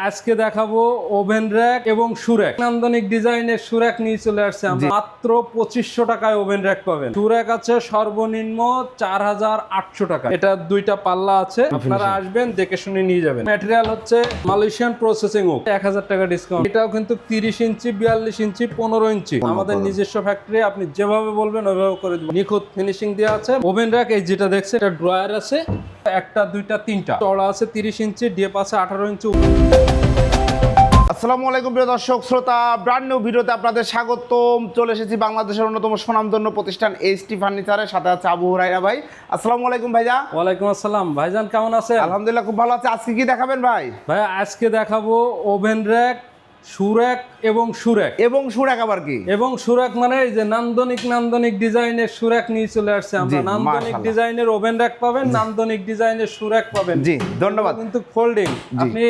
আজকে দেখাবো oven rack এবং সুরেক নান্দনিক ডিজাইনের সুরেক নিয়ে চলে আসছে আমরা মাত্র 2500 টাকায় ওভেন র্যাক পাবেন। সুরেক আছে সর্বনিম্ন 4800 টাকা। এটা দুইটা পাল্লা আছে, আপনারা আসবেন দেখে শুনে নিয়ে যাবেন। ম্যাটেরিয়াল হচ্ছে মালয়েশিয়ান প্রসেসিং ওক, 1000 টাকা ডিসকাউন্ট। এটাও কিন্তু 30 ইঞ্চি 42 ইঞ্চি 15 ইঞ্চি আমাদের নিজস্ব ফ্যাক্টরি, আপনি যেভাবে বলবেন ওইভাবে করে দেব। নিখুঁত ফিনিশিং দেওয়া আছে। ওভেন র্যাক এই যেটা দেখছে এটা ড্রয়ার আছে, একটা দুইটা তিনটা, চড়া আছে 30 ইঞ্চি, ডিপ আছে 18 ইঞ্চি। আসসালামু আলাইকুম প্রিয় দর্শক শ্রোতা, ব্র্যান্ড নিউ ভিডিওতে আপনাদের স্বাগতম। চলে এসেছি বাংলাদেশের অন্যতম সুনামধন্য প্রতিষ্ঠান এইচটি ফার্নিচারের সাথে আছে আবু হুরায়রা ভাই। আসসালামু আলাইকুম ভাইজা। ওয়ালাইকুম আসসালাম ভাইজান, কেমন আছেন? আলহামদুলিল্লাহ খুব ভালো আছে। আজকে কি দেখাবেন ভাই? ভাই আজকে দেখাবো ওভেন র্যাক, সুরেক এবং সুরেক। এবং সুরেক আবার কি? এবং সুরেক মানে এই যে নান্দনিক ডিজাইনের সুরেক নিয়ে চলে আসছে আমরা। নান্দনিক ডিজাইনের ওভেন র্যাক পাবেন, নান্দনিক ডিজাইনের সুরেক পাবেন। জি ধন্যবাদ। কিন্তু ফোল্ডিং আপনি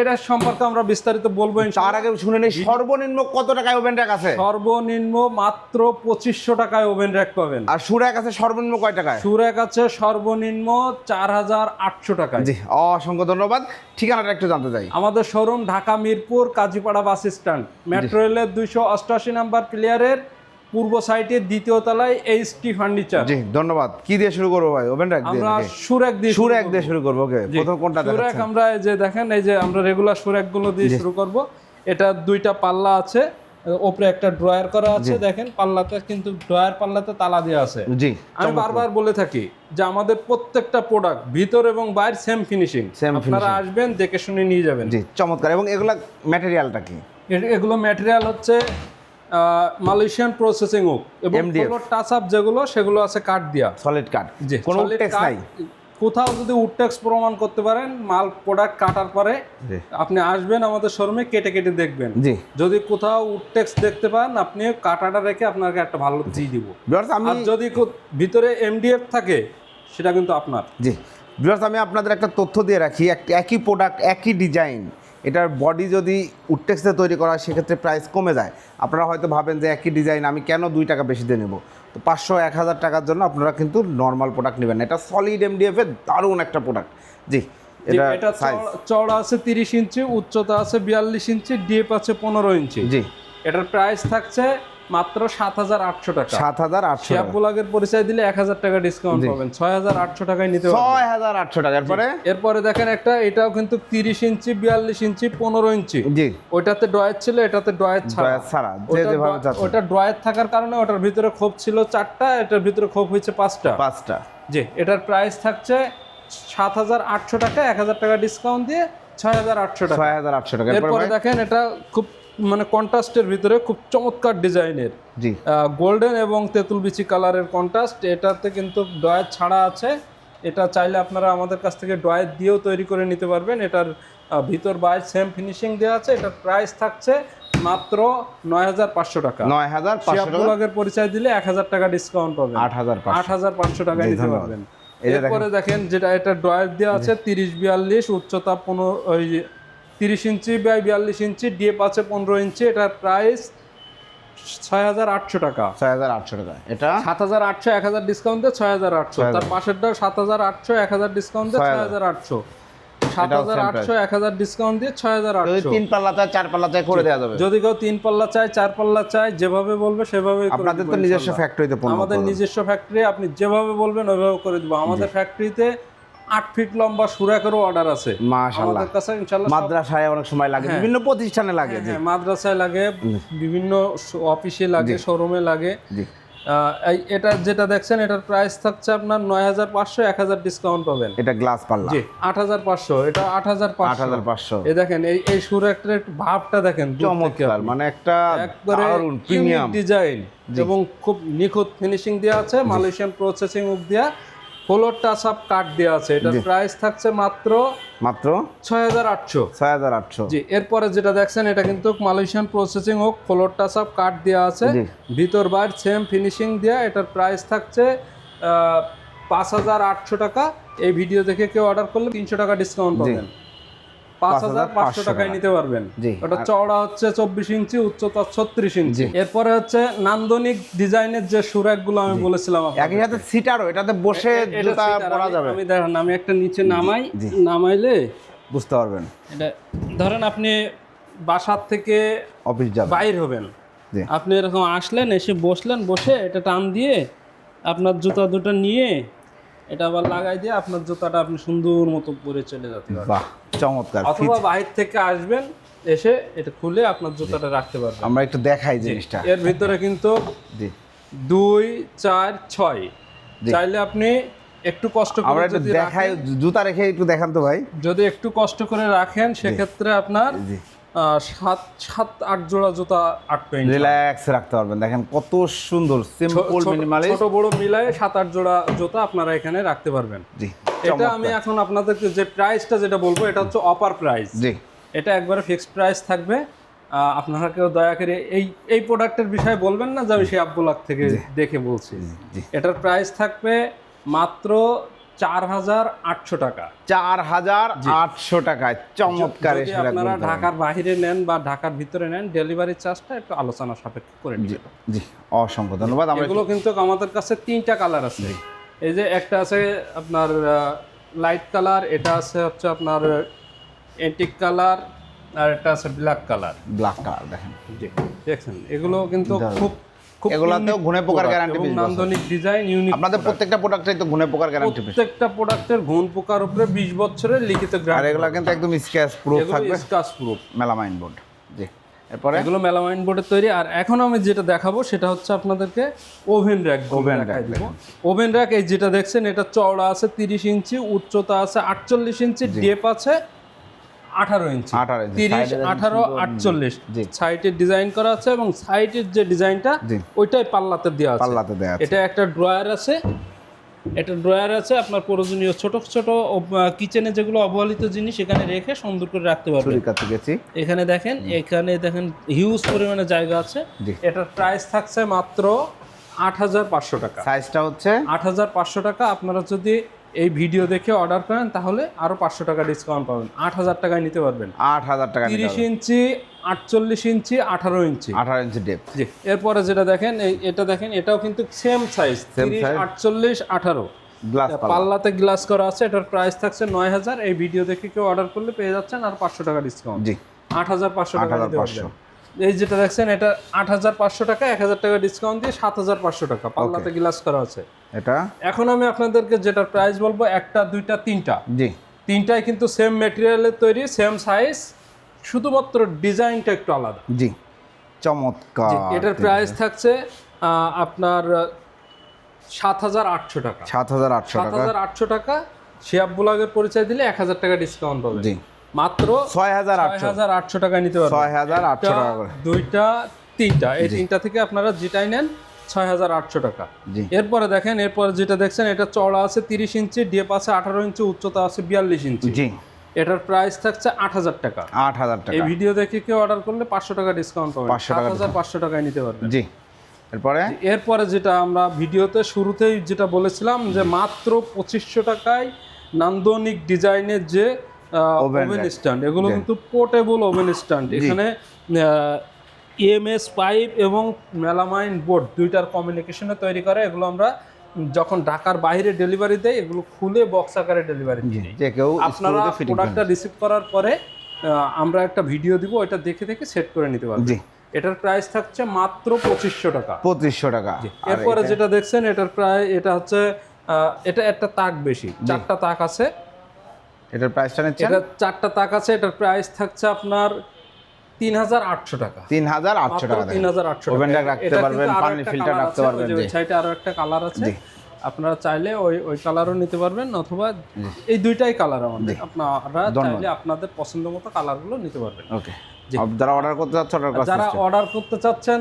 এটা সম্পর্কে আমরা বিস্তারিত বলবো। তার আগে শুনে নেই সর্বনিম্ন কত টাকায় ওভেন র্যাক আছে? সর্বনিম্ন মাত্র 2500 টাকায় ওভেন র্যাক পাবেন। আর সুরেক আছে সর্বনিম্ন কয় টাকায়? সুরেক আছে সর্বনিম্ন 4800 টাকায়। জি অসংখ্য ধন্যবাদ। ঠিকানাটা একটু জানতে চাই। আমাদের showroom Dhaka Mirpur Kazipara bus stand, metro রেলের 288 নাম্বার প্লেয়ারের পূর্ব সাইডে দ্বিতীয় তলায় এইচটি ফার্নিচার। জি ধন্যবাদ। কি দিয়ে শুরু করব ভাই? ওভেন র্যাক দিয়ে? আমরা সুরেক দিয়ে শুরু করব। ওকে, প্রথম কোনটা দেখাচ্ছেন? সুরেক আমরা এই যে দেখেন, এই যে আমরা রেগুলার সুরেক গুলো দিয়ে শুরু করব। এটা দুইটা পাল্লা আছে, উপরে একটা ড্রয়ার করা আছে। দেখেন পাল্লাতে কিন্তু ড্রয়ার পাল্লাতে তালা দেওয়া আছে। জি আমি বারবার বলে থাকি যে আমাদের প্রত্যেকটা প্রোডাক্ট ভিতর এবং বাইরে সেম ফিনিশিং, আপনারা আসবেন দেখে শুনে নিয়ে যাবেন। জি চমৎকার। এবং এগুলা ম্যাটেরিয়ালটা কি? এগুলো ম্যাটেরিয়াল হচ্ছে মালয়েশিয়ান প্রসেসিং ওক এবং ফ্লোর টাচ আপ যেগুলো সেগুলো আছে কাঠ দিয়া, সলিড কাঠ। জি কোনো উডটেক্স নাই। কোথাও যদি উডটেক্স প্রমাণ করতে পারেন মাল প্রোডাক্ট কাটার পরে আপনি আসবেন আমাদের শোরুমে, কেটে কেটে দেখবেন। জি যদি কোথাও উডটেক্স দেখতে পান আপনি কাটাটা রেখে আপনাকে একটা ভালো দিয়ে দিব। আর যদি ভিতরে এমডিএফ থাকে সেটা কিন্তু আপনার। জি ভিউয়ার্স, আমি আপনাদের একটা তথ্য দিয়ে রাখি। একই প্রোডাক্ট একই ডিজাইন, এটার বডি যদি উডটেক্সে তৈরি করা হয় সেক্ষেত্রে প্রাইস কমে যায়। আপনারা হয়তো ভাবেন যে একই ডিজাইন আমি কেন 2 টাকা বেশি দিয়ে নেব। তো 500-1000 টাকার জন্য আপনারা কিন্তু নর্মাল প্রোডাক্ট নেবেন। এটা সলিড এমডিএফ এর দারুণ একটা প্রোডাক্ট। জি এটা চওড়া আছে 30 ইঞ্চি, উচ্চতা আছে 42 ইঞ্চি, ডিপ আছে 15 ইঞ্চি। জি এটার প্রাইস থাকছে মাত্র 7800 টাকা। 7800 টাকা। ব্লগের পরিচয় দিলে 1000 টাকা ডিসকাউন্ট পাবেন। 6800 টাকায় নিতে পারবেন। 6800 টাকা। এরপরে দেখেন একটা, এটাও কিন্তু 30 ইঞ্চি 42 ইঞ্চি 15 ইঞ্চি। জি ওইটাতে ড্রয়ার ছিল, এটাতে ড্রয়ার ছাড়া। ওটা ড্রয়ার থাকার কারণে ওটার ভিতরে খোপ ছিল 4টা, এটার ভিতরে খোপ হয়েছে 5টা। জি এটার প্রাইস থাকছে 7800 টাকা, 1000 টাকা ডিসকাউন্ট দিয়ে 6800 টাকা। 6800 টাকা। এরপরে দেখেন এটা খুব মানে কন্ট্রাস্টের ভিতরে খুব চমৎকার ডিজাইনের, জি গোল্ডেন এবং তেঁতুল বিচি কালারের কন্ট্রাস্ট। এটাতে কিন্তু ড্রয়ার ছাড়া আছে। এটা চাইলে আপনারা আমাদের কাছ থেকে ড্রয়ার দিয়েও তৈরি করে নিতে পারবেন। এটার ভিতর বাইরে সেম ফিনিশিং দেওয়া আছে। এটার প্রাইস থাকছে মাত্র 9500 টাকা। 9500 টাকা। ব্লগের পরিচয় দিলে 1000 টাকা ডিসকাউন্ট পাবেন। 8500 টাকায় নিতে পারবেন। এরপরে দেখেন যেটা এটা ড্রয়ার দেওয়া আছে 30-42, উচ্চতা 30 ইঞ্চি বাই 42 ইঞ্চি, ডিপ আছে 15 ইঞ্চি। এটার প্রাইস 6800 টাকা। 6800 টাকা। এটা 7800, 1000 ডিসকাউন্ট দিয়ে 6800। তার পাশেরটা 7800, 1000 ডিসকাউন্ট দিয়ে 6800। 7800, 1000 ডিসকাউন্ট দিয়ে 6800। যদি 3 পাল্লা চাই 4 পাল্লা চাই করে দেওয়া যাবে। যদি কেউ 3 পাল্লা চাই 4 পাল্লা চাই, যেভাবে বলবে সেভাবে। আপনাদের তো নিজস্ব ফ্যাক্টরিতে পণ্য? আমাদের নিজস্ব ফ্যাক্টরি, আপনি যেভাবে বলবেন ওইভাবে করে দেব। আমাদের ফ্যাক্টরিতে 8 ফিট লম্বা সুরাকেরও অর্ডার আছে মাশাআল্লাহ। আমাদের কাছে ইনশাআল্লাহ। মাদ্রাসায় অনেক সময় লাগে, বিভিন্ন প্রতিষ্ঠানে লাগে। হ্যাঁ মাদ্রাসায় লাগে, বিভিন্ন অফিসে লাগে, শোরুমে লাগে। এটা যেটা দেখছেন এটার প্রাইস থাকছে আপনার 9500, 1000 ডিসকাউন্ট পাবেন। এটা গ্লাস পাল্লা। জি 8500। এটা 8500। এই দেখেন এই সুরেকের ভাবটা দেখেন, চমৎকার। মানে একটা দারুণ প্রিমিয়াম ডিজাইন এবং খুব নিখুঁত ফিনিশিং দেওয়া আছে। মালয়েশিয়ান প্রসেসিং ওক দেয়া, ফ্লোর টাচ আপ কাঠ দেওয়া আছে। এটার প্রাইস থাকছে মাত্র 6800। জি এরপরে যেটা দেখছেন এটা কিন্তু Malaysian processing oak, floor touch up কাঠ দেওয়া আছে, ভিতর বাইরে সেম ফিনিশিং দেওয়া। এটার প্রাইস থাকছে 5800 টাকা। এই ভিডিও দেখে কেউ অর্ডার করলে 300 টাকা ডিসকাউন্ট পাবেন। 5500 টাকায় নিতে পারবেন। ওটা চওড়া হচ্ছে 24 ইঞ্চি, উচ্চতা 36 ইঞ্চি। এরপরে হচ্ছে নান্দনিক ডিজাইনের যে সুরাকগুলো আমি বলেছিলাম, একই সাথে সিটারও, এটাতে বসে জুতা পরা যাবে। আমি দেখেন, আমি একটা নিচে নামাইলে বুঝতে পারবেন। এটা ধরেন আপনি বাসার থেকে অফিস যাবেন, বাইর হবেন, জি আপনি এরকম আসলেন, এসে বসলেন, বসে এটা টান দিয়ে আপনার জুতা দুটো নিয়ে এটা আবার লাগাই দিয়ে আপনার জুতাটা আপনি সুন্দর মতো পরে চলে যেতে পারবেন। বাহ, চমৎকার। অথবা বাহির থেকে আসবেন, এসে এটা খুলে আপনার জুতাটা রাখতে পারবেন। আমরা একটু দেখাই জিনিসটা। এর ভিতরে কিন্তু জি 2, 4, 6 চাইলে আপনি একটু কষ্ট আমরা করে একটু যদি দেখাই, জুতা রেখে একটু দেখান তো ভাই। যদি একটু কষ্ট করে রাখেন সেক্ষেত্রে আপনার জি 7-8 জোড়া জুতা আটবে। রিল্যাক্স রাখতে পারবেন। দেখেন কত সুন্দর, সিম্পল, মিনিমালিস্ট। ছোট বড় মিলায়ে 7-8 জোড়া জুতা আপনারা এখানে রাখতে পারবেন। জি এটা আমি এখন আপনাদেরকে যে প্রাইসটা যেটা বলবো এটা হচ্ছে অফার প্রাইস। জি এটা একবারে ফিক্সড প্রাইস থাকবে। আপনারা কেউ দয়া করে এই প্রোডাক্টের বিষয়ে বলবেন না যে আমি সেই আব্বুলাক থেকে দেখে বলছি। এটার প্রাইস থাকবে মাত্র 4,800 টাকা। 4,800 টাকায় চমৎকার। যদি আপনারা ঢাকার বাইরে নেন বা ঢাকার ভিতরে নেন, ডেলিভারি চার্জটা একটু আলোচনা সাপেক্ষে করে নিন। জি অসংখ্য ধন্যবাদ। আমরা এগুলো কিন্তু আমাদের কাছে 3টা কালার আছে। এই যে একটা আছে আপনার লাইট কালার, এটা আছে হচ্ছে আপনার এন্টিক কালার, আর এটা আছে ব্ল্যাক কালার। ব্ল্যাক কালার দেখেন, জি দেখছেন, এগুলো কিন্তু খুব এগুলাতেও ঘুণে পোকার গ্যারান্টি এবং নান্দনিক ডিজাইন, ইউনিক। আপনাদের প্রত্যেকটা প্রোডাক্টেই তো ঘুণে পোকার গ্যারান্টি পেয়ে। প্রত্যেকটা প্রোডাক্টের ঘুণ পোকার উপরে 20 বছরের লিখিত আর গ্যারান্টি। এগুলা কিন্তু একদম স্ক্র্যাচ প্রুফ থাকবে, স্ক্র্যাচ প্রুফ মেলামাইন বোর্ড। জি এরপরে এগুলো মেলামাইন বোর্ডের তৈরি। আর এখন আমি যেটা দেখাবো সেটা হচ্ছে আপনাদেরকে ওভেন র্যাক। ওভেন র্যাক এই যেটা দেখছেন এটা চওড়া আছে 30 ইঞ্চি, উচ্চতা আছে 48 ইঞ্চি, ডেপ আছে 18 ইঞ্চি। 30, 18, 48 সাইডে ডিজাইন করা আছে এবং সাইডের যে ডিজাইনটা ওইটাই পাল্লাতে দেওয়া আছে। এটা একটা ড্রয়ার আছে, এটা ড্রয়ার আছে আপনার প্রয়োজনীয় ছোট ছোট কিচেনে যেগুলো অবহেলিত জিনিস এখানে রেখে সুন্দর করে রাখতে পারবেন। এখানে দেখেন হিউজ পরিমাণে জায়গা আছে। এটার প্রাইস থাকছে মাত্র 8,500 টাকা। সাইজটা হচ্ছে 8,500 টাকা। আপনারা যদি এই ভিডিও দেখে অর্ডার করেন তাহলে আরো 500 টাকা ডিসকাউন্ট পাবেন। 8,000 টাকায় নিতে পারবেন। 8,000 টাকা। 30 ইঞ্চি, 48 ইঞ্চি, 18 ইঞ্চি। 18 ইঞ্চি ডেপথ। জি এরপরে যেটা দেখেন এটা দেখেন, এটাও কিন্তু সেম সাইজ 30, 48, 18 গ্লাস পাল্লাতে গ্লাস করা আছে। এটার প্রাইস থাকছে 9,000। এই ভিডিও দেখে কেউ অর্ডার করলে পেয়ে যাচ্ছেন আর 500 টাকা ডিসকাউন্ট। জি 8,500 টাকা দিতে পারবেন। এই যেটা দেখছেন এটা 8,500 টাকা, 1,000 টাকা ডিসকাউন্ট দিয়ে 7,500 টাকা পাল্লাতে গ্লাস করা আছে এটা। এখন আমি আপনাদেরকে যেটার প্রাইস বলবো, একটা, দুইটা, তিনটা, জি তিনটাই কিন্তু সেম ম্যাটেরিয়ালের তৈরি, সেম সাইজ, শুধুমাত্র ডিজাইনটা একটু আলাদা। জি চমৎকার। এটার প্রাইস থাকছে আপনার 7,800 টাকা। 7,800 টাকা। শিয়াব ব্লগের পরিচয় দিলে 1,000 টাকা ডিসকাউন্ট পাবে। জি মাত্র 6,800 টাকা নিতে পারবেন। 6,800 টাকা করে। দুইটা, তিনটা, এই তিনটা থেকে আপনারা যেটাই নেন 6,800 টাকা। এরপরে দেখেন, এরপরে যেটা দেখছেন এটা চওড়া আছে 30 ইঞ্চি, ডেপ আছে 18 ইঞ্চি, উচ্চতা আছে 42 ইঞ্চি। জি এটার প্রাইস থাকছে 8,000 টাকা। 8,000 টাকা। এই ভিডিও দেখে কেউ অর্ডার করলে 500 টাকা ডিসকাউন্ট পাবেন। 7,500 টাকায় নিতে পারবেন। জি এরপরে যেটা আমরা ভিডিওতে শুরুতেই যেটা বলেছিলাম যে মাত্র 2500 টাকায় নান্দনিক ডিজাইনের যে ওভেন স্ট্যান্ড, এগুলো কিন্তু পোর্টেবল ওভেন স্ট্যান্ড। এখানে EMS পাইপ এবং মেলামাইন বোর্ড দুইটার কমিউনিকেশনে তৈরি করে। এগুলো আমরা যখন ঢাকার বাইরে ডেলিভারি দেয় এগুলো খুলে বক্স আকারে ডেলিভারি দিই। আপনারা প্রোডাক্টটা রিসিভ করার পরে আমরা একটা ভিডিও দিব, ওইটা দেখে দেখে সেট করে নিতে পারবেন। এটার প্রাইস থাকছে মাত্র 2500 টাকা। 2500 টাকা। এরপরে যেটা দেখছেন এটার প্রায় এটা হচ্ছে এটা একটা তাক বেশি, 4টা তাক আছে। এটার প্রাইসটা নিচ্ছেন, এটা 4টা তাক আছে। এটার প্রাইস থাকছে আপনার 3,800 টাকা। 3,800 টাকা। 3,800 ওভেন র্যাক রাখতে পারবেন, পানি ফিল্টার রাখতে পারবেন। ওই সাইডে আরো একটা কালার আছে, আপনারা চাইলে ওই কালারও নিতে পারবেন, অথবা এই দুইটাই কালার আমাদের। আপনারা চাইলে আপনাদের পছন্দ মতো কালারগুলো নিতে পারবেন। ওকে। যারা অর্ডার করতে চাচ্ছেন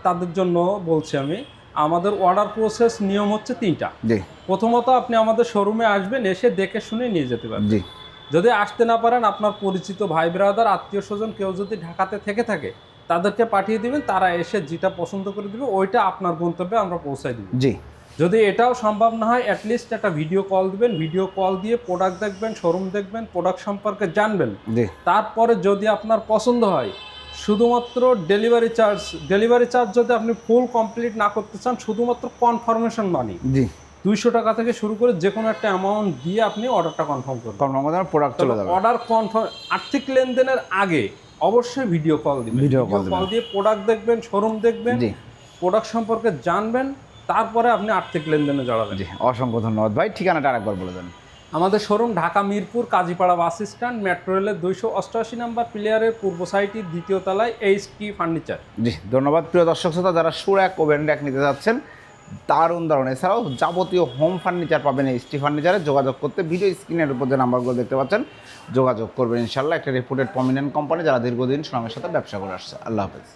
তাদের জন্য বলছি আমি, আমাদের অর্ডার প্রসেস নিয়ম হচ্ছে 3টা। প্রথমত আপনি আমাদের শোরুমে আসবেন, এসে দেখে শুনে নিয়ে যেতে পারবেন। যদি আসতে না পারেন, আপনার পরিচিত ভাই ব্রাদার, আত্মীয় স্বজন কেউ যদি ঢাকাতে থেকে থাকে তাদেরকে পাঠিয়ে দিবেন, তারা এসে যেটা পছন্দ করে দিবে ওইটা আপনার গন্তব্যে আমরা পৌঁছাই দিব। জি যদি এটাও সম্ভব না হয়, অ্যাটলিস্ট একটা ভিডিও কল দিবেন, ভিডিও কল দিয়ে প্রোডাক্ট দেখবেন, শোরুম দেখবেন, প্রোডাক্ট সম্পর্কে জানবেন। তারপরে যদি আপনার পছন্দ হয়, শুধুমাত্র ডেলিভারি চার্জ যদি আপনি ফুল কমপ্লিট না করতে চান, শুধুমাত্র কনফার্মেশন মানি 200 টাকা থেকে শুরু করে যে কোনো একটা অ্যামাউন্ট দিয়ে আপনি অর্ডারটা কনফার্ম করবেন। প্রোডাক্ট চলে যাবে। অর্ডার কনফার্ম, আর্থিক লেনদেনের আগে অবশ্যই ভিডিও কল দিবেন। ভিডিও কল দিয়ে প্রোডাক্ট দেখবেন, শোরুম দেখবেন, জি প্রোডাক্ট সম্পর্কে জানবেন, তারপরে আপনি আর্থিক লেনদেনে জড়াবেন। জি, অসংখ্য ধন্যবাদ ভাই। ঠিকানাটা আরেকবার বলে দেন। আমাদের showroom Dhaka Mirpur Kazipara bus stand, metro রেলের 288 নম্বর প্লেয়ারের পূর্ব সাইডে দ্বিতীয় তলায় HT ফার্নিচার। জি ধন্যবাদ প্রিয় দর্শক শ্রোতা, যারা সুরাক ওভেন র্যাক নিতে যাচ্ছেন দারুণ দারুণ, এছাড়াও যাবতীয় হোম ফার্নিচার পাবেন HT ফার্নিচারে। যোগাযোগ করতে ভিডিও স্ক্রিনের উপর যে নাম্বারগুলো দেখতে পাচ্ছেন যোগাযোগ করবেন ইনশাল্লাহ। একটা রেপুটেড প্রমিনেন্ট কোম্পানি যারা দীর্ঘদিন সুনামের সাথে ব্যবসা করে আসছে। আল্লাহ হাফেজ।